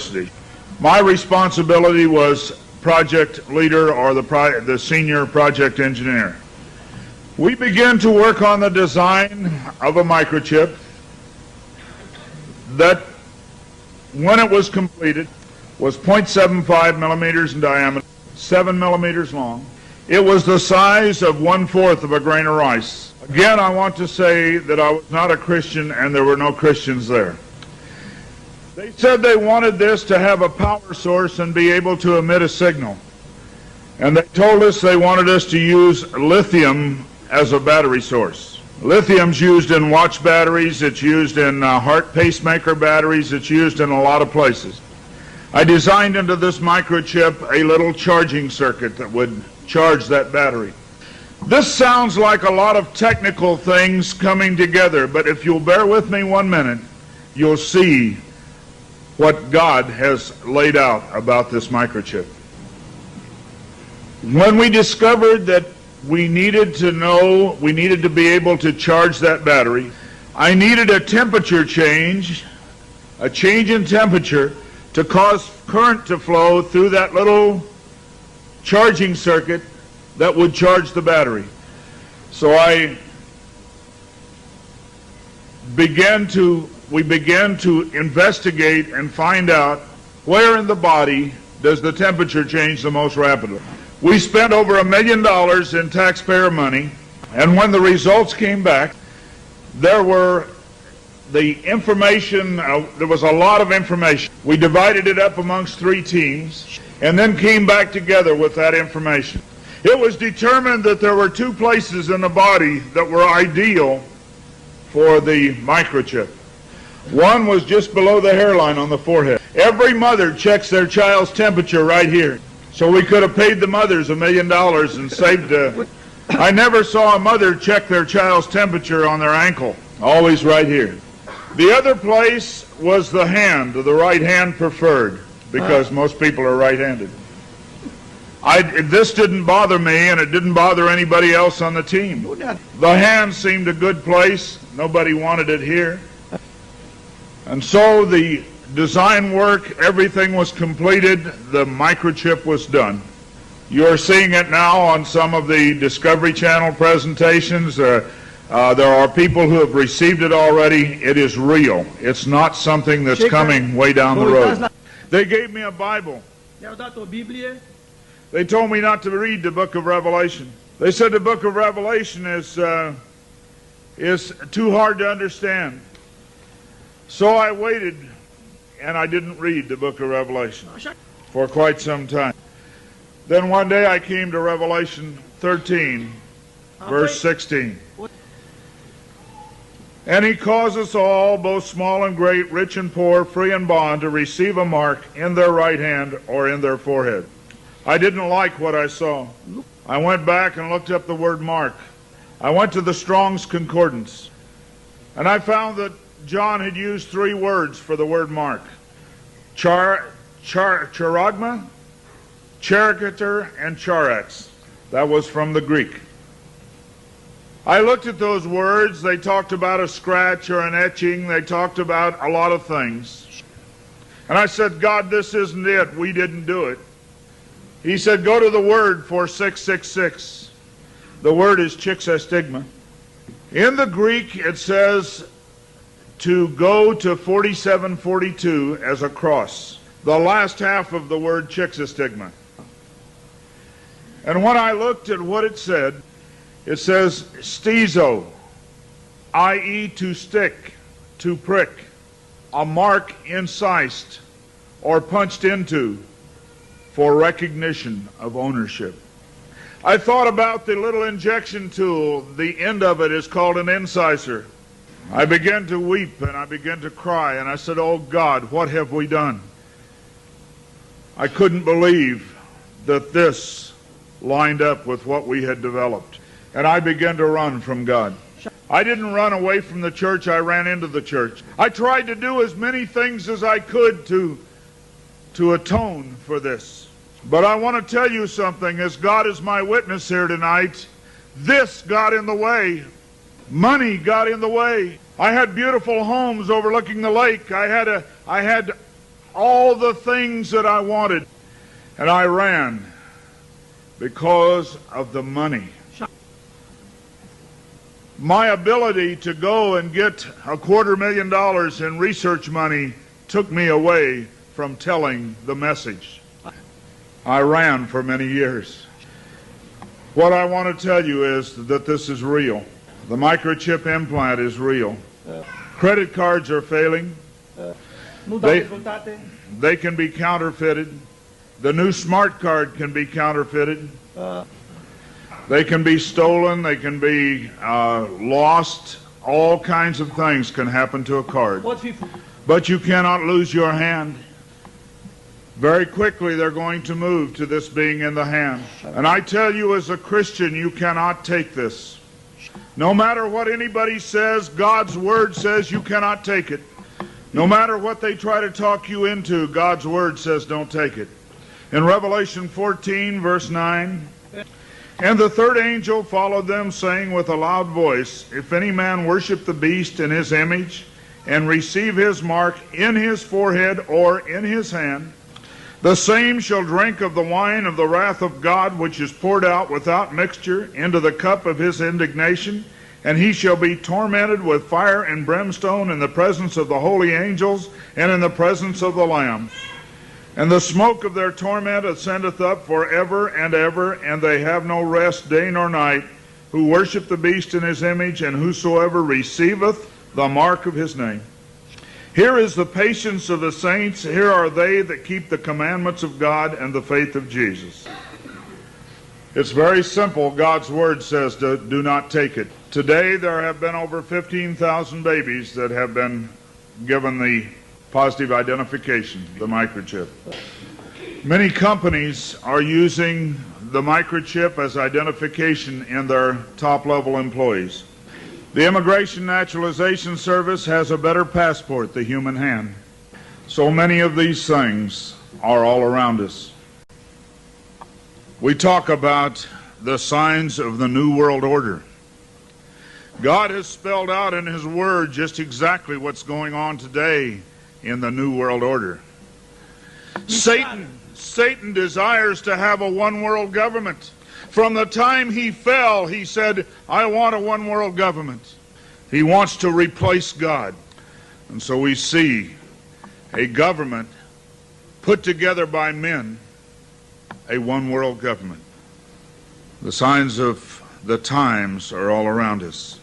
University. My responsibility was project leader or the senior project engineer. We began to work on the design of a microchip that, when it was completed, was 0.75 millimeters in diameter, 7 millimeters long. It was the size of 1/4 of a grain of rice. Again, I want to say that I was not a Christian and there were no Christians there. They said they wanted this to have a power source and be able to emit a signal. And they told us they wanted us to use lithium as a battery source. Lithium's used in watch batteries, it's used in heart pacemaker batteries, it's used in a lot of places. I designed into this microchip a little charging circuit that would charge that battery. This sounds like a lot of technical things coming together, but if you'll bear with me 1 minute, you'll see what God has laid out about this microchip. When we discovered that we needed to be able to charge that battery, I needed a temperature change, a change in temperature, to cause current to flow through that little charging circuit that would charge the battery. So we began to investigate and find out where in the body does the temperature change the most rapidly. We spent over $1 million in taxpayer money, and when the results came back, there was a lot of information. We divided it up amongst 3 teams and then came back together with that information. It was determined that there were 2 places in the body that were ideal for the microchip. One was just below the hairline on the forehead. Every mother checks their child's temperature right here. So we could have paid the mothers $1 million and saved. I never saw a mother check their child's temperature on their ankle. Always right here. The other place was the hand, the right hand preferred, because most people are right-handed. This didn't bother me, and it didn't bother anybody else on the team. The hand seemed a good place. Nobody wanted it here. And so the design work, everything was completed. The microchip was done. You're seeing it now on some of the Discovery Channel presentations. There are people who have received it already. It is real. It's not something that's coming way down the road. They gave me a Bible. They told me not to read the book of Revelation. They said the book of Revelation is too hard to understand. So I waited, and I didn't read the book of Revelation for quite some time. Then one day I came to Revelation 13, verse 16. And he caused us all, both small and great, rich and poor, free and bond, to receive a mark in their right hand or in their forehead. I didn't like what I saw. I went back and looked up the word mark. I went to the Strong's Concordance, and I found that John had used 3 words for the word mark. Charagma, charicature, and charax. That was from the Greek. I looked at those words. They talked about a scratch or an etching. They talked about a lot of things. And I said, God, this isn't it. We didn't do it. He said, go to the word for 666. The word is chixastigma. In the Greek, it says to go to 4742 as a cross. The last half of the word chixastigma. And when I looked at what it says stizo, i.e. to stick, to prick, a mark incised or punched into for recognition of ownership. I thought about the little injection tool. The end of it is called an incisor. I began to weep and I began to cry, and I said, oh God, what have we done? I couldn't believe that this lined up with what we had developed. And I began to run from God. I didn't run away from the church, I ran into the church. I tried to do as many things as I could to atone for this. But I want to tell you something, as God is my witness here tonight, this got in the way. Money got in the way. I had beautiful homes overlooking the lake. I had all the things that I wanted. And I ran because of the money. My ability to go and get $250,000 in research money took me away from telling the message. I ran for many years. What I want to tell you is that this is real. The microchip implant is real. Credit cards are failing. They can be counterfeited. The new smart card can be counterfeited. They can be stolen. They can be lost. All kinds of things can happen to a card. But you cannot lose your hand. Very quickly they're going to move to this being in the hand. And I tell you, as a Christian, you cannot take this. No matter what anybody says, God's Word says you cannot take it. No matter what they try to talk you into, God's Word says don't take it. In Revelation 14, verse 9, and the third angel followed them, saying with a loud voice, if any man worship the beast in his image, and receive his mark in his forehead or in his hand, the same shall drink of the wine of the wrath of God, which is poured out without mixture into the cup of his indignation, and he shall be tormented with fire and brimstone in the presence of the holy angels and in the presence of the Lamb. And the smoke of their torment ascendeth up forever and ever, and they have no rest day nor night, who worship the beast in his image, and whosoever receiveth the mark of his name. Here is the patience of the saints. Here are they that keep the commandments of God and the faith of Jesus. It's very simple. God's Word says do not take it. Today there have been over 15,000 babies that have been given the positive identification, the microchip. Many companies are using the microchip as identification in their top-level employees. The Immigration Naturalization Service has a better passport, the human hand. So many of these things are all around us. We talk about the signs of the New World Order. God has spelled out in His Word just exactly what's going on today in the New World Order. Satan desires to have a one-world government. From the time he fell, he said, I want a one-world government. He wants to replace God. And so we see a government put together by men, a one-world government. The signs of the times are all around us.